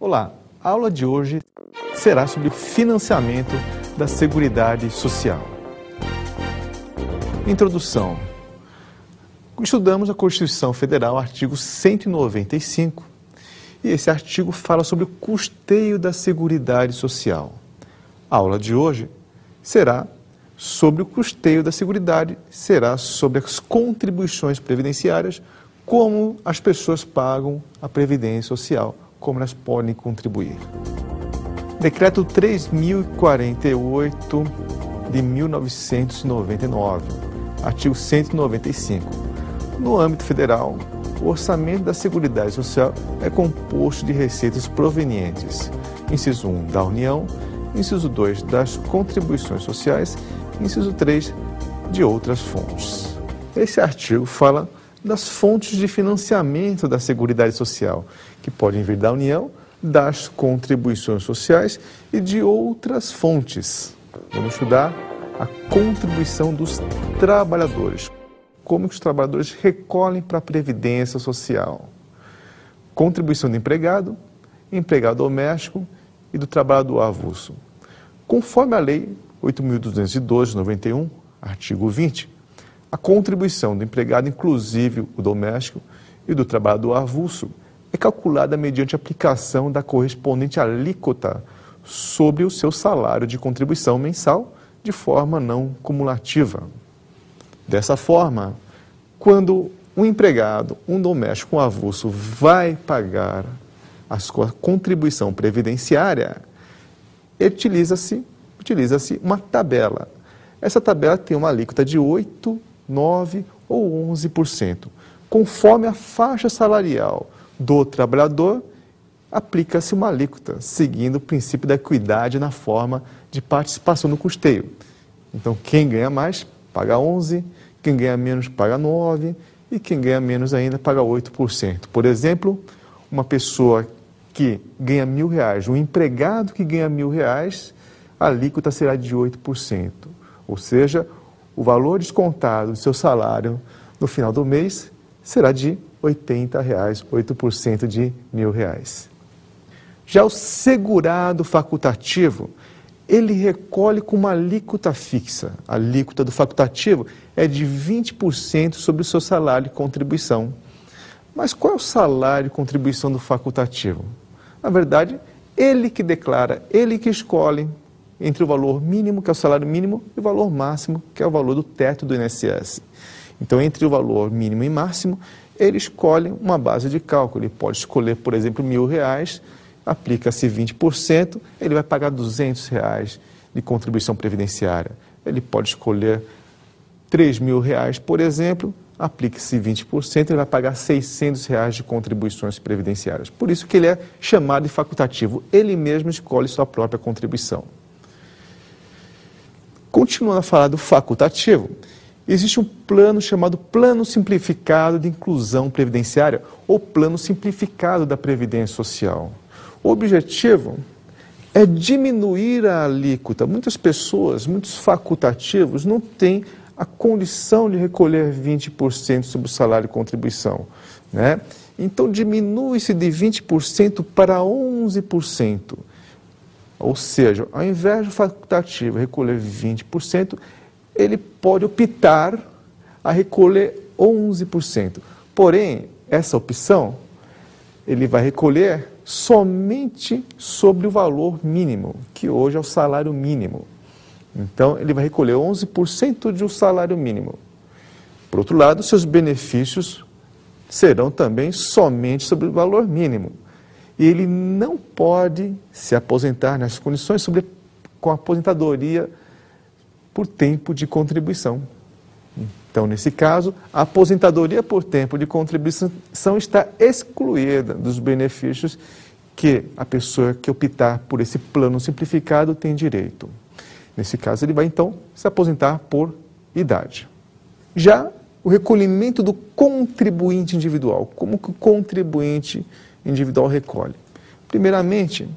Olá, a aula de hoje será sobre o financiamento da Seguridade Social. Introdução. Estudamos a Constituição Federal, artigo 195, e esse artigo fala sobre o custeio da Seguridade Social. A aula de hoje será sobre o custeio da Seguridade, será sobre as contribuições previdenciárias, como as pessoas pagam a Previdência Social, como elas podem contribuir. Decreto 3048 de 1999, artigo 195. No âmbito federal, o orçamento da Seguridade Social é composto de receitas provenientes, inciso 1, da União, inciso 2, das contribuições sociais, inciso 3, de outras fontes. Esse artigo fala das fontes de financiamento da Seguridade Social, que podem vir da União, das contribuições sociais e de outras fontes. Vamos estudar a contribuição dos trabalhadores, como que os trabalhadores recolhem para a Previdência Social. Contribuição do empregado, empregado doméstico e do trabalhador avulso. Conforme a Lei 8.212/91, artigo 20, a contribuição do empregado, inclusive o doméstico, e do trabalhador avulso, é calculada mediante aplicação da correspondente alíquota sobre o seu salário de contribuição mensal, de forma não cumulativa. Dessa forma, quando um empregado, um doméstico, um avulso, vai pagar a sua contribuição previdenciária, utiliza-se uma tabela. Essa tabela tem uma alíquota de 8%, 9% ou 11%. Conforme a faixa salarial do trabalhador, aplica-se uma alíquota, seguindo o princípio da equidade na forma de participação no custeio. Então, quem ganha mais, paga 11%, quem ganha menos, paga 9%, e quem ganha menos ainda, paga 8%. Por exemplo, uma pessoa que ganha R$1.000, um empregado que ganha R$1.000, a alíquota será de 8%. Ou seja, o valor descontado do seu salário no final do mês será de R$80, 8% de R$1.000. Já o segurado facultativo, ele recolhe com uma alíquota fixa. A alíquota do facultativo é de 20% sobre o seu salário de contribuição. Mas qual é o salário de contribuição do facultativo? Na verdade, ele que declara, ele que escolhe entre o valor mínimo, que é o salário mínimo, e o valor máximo, que é o valor do teto do INSS. Então, entre o valor mínimo e máximo, ele escolhe uma base de cálculo. Ele pode escolher, por exemplo, R$1.000, aplica-se 20%, ele vai pagar R$200 de contribuição previdenciária. Ele pode escolher R$3.000, por exemplo, aplique-se 20%, ele vai pagar R$600 de contribuições previdenciárias. Por isso que ele é chamado de facultativo. Ele mesmo escolhe sua própria contribuição. Continuando a falar do facultativo, existe um plano chamado Plano Simplificado de Inclusão Previdenciária, ou Plano Simplificado da Previdência Social. O objetivo é diminuir a alíquota. Muitas pessoas, muitos facultativos, não têm a condição de recolher 20% sobre o salário de contribuição, né? Então, diminui-se de 20% para 11%. Ou seja, ao invés do facultativo recolher 20%, ele pode optar a recolher 11%. Porém, essa opção, ele vai recolher somente sobre o valor mínimo, que hoje é o salário mínimo. Então, ele vai recolher 11% de um salário mínimo. Por outro lado, seus benefícios serão também somente sobre o valor mínimo. E ele não pode se aposentar nas condições com aposentadoria por tempo de contribuição. Então, nesse caso, a aposentadoria por tempo de contribuição está excluída dos benefícios que a pessoa que optar por esse plano simplificado tem direito. Nesse caso, ele vai, então, se aposentar por idade. Já o recolhimento do contribuinte individual. Como que o contribuinte individual recolhe? Primeiramente,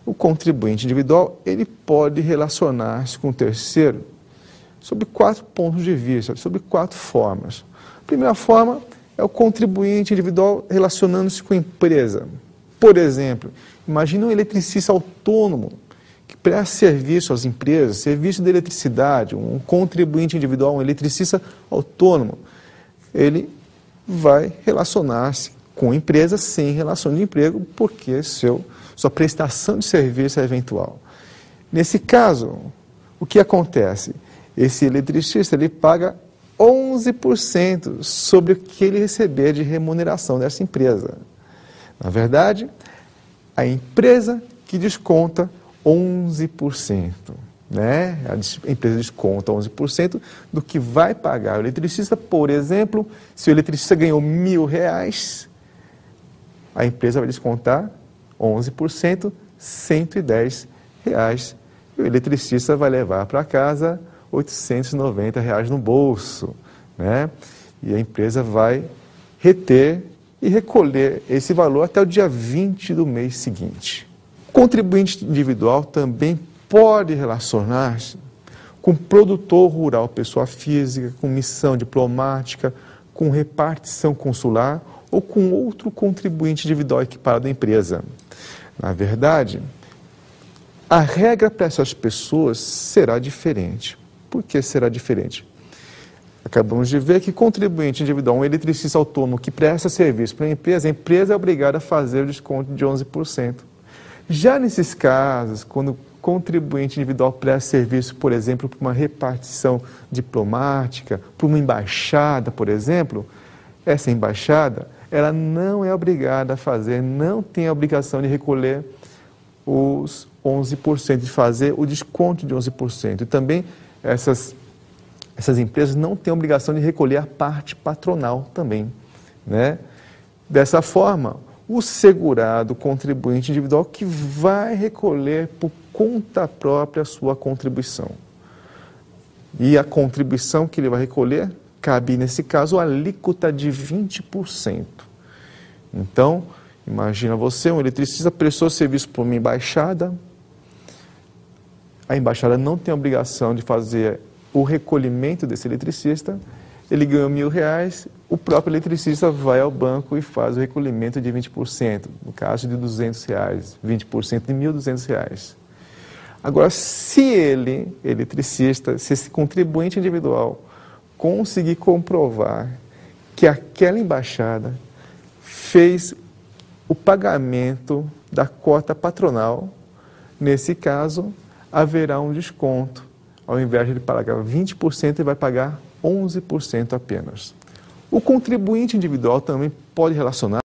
o contribuinte individual ele pode relacionar-se com o terceiro sob 4 pontos de vista, sob 4 formas. A primeira forma é o contribuinte individual relacionando-se com a empresa. Por exemplo, Imagina um eletricista autônomo que presta serviço às empresas, serviço de eletricidade, um contribuinte individual, um eletricista autônomo. Ele vai relacionar-se com empresas sem relação de emprego, porque sua prestação de serviço é eventual. Nesse caso, o que acontece? Esse eletricista ele paga 11% sobre o que ele receber de remuneração dessa empresa. Na verdade, a empresa que desconta 11%. Né? A empresa desconta 11% do que vai pagar o eletricista. Por exemplo, se o eletricista ganhou R$1.000, a empresa vai descontar 11%, R$110. E o eletricista vai levar para casa R$890 no bolso. Né? E a empresa vai reter e recolher esse valor até o dia 20 do mês seguinte. O contribuinte individual também pode relacionar-se com produtor rural, pessoa física, com missão diplomática, com repartição consular ou com outro contribuinte individual equiparado da empresa. Na verdade, a regra para essas pessoas será diferente. Por que será diferente? Acabamos de ver que contribuinte individual, um eletricista autônomo que presta serviço para a empresa é obrigada a fazer o desconto de 11%. Já nesses casos, quando o contribuinte individual presta serviço, por exemplo, para uma repartição diplomática, para uma embaixada, por exemplo, essa embaixada, ela não é obrigada a fazer, não tem a obrigação de recolher os 11%, de fazer o desconto de 11%. E também essas empresas não têm a obrigação de recolher a parte patronal também. Né? Dessa forma, o segurado contribuinte individual que vai recolher por conta própria a sua contribuição. E a contribuição que ele vai recolher cabe, nesse caso, a alíquota de 20%. Então, imagina você, um eletricista prestou serviço por uma embaixada, a embaixada não tem a obrigação de fazer o recolhimento desse eletricista, ele ganhou R$1.000, o próprio eletricista vai ao banco e faz o recolhimento de 20%, no caso de R$200, 20% de R$1.200. Agora, se se esse contribuinte individual conseguir comprovar que aquela embaixada fez o pagamento da cota patronal, nesse caso, haverá um desconto. Ao invés de ele pagar 20%, ele vai pagar 11% apenas. O contribuinte individual também pode relacionar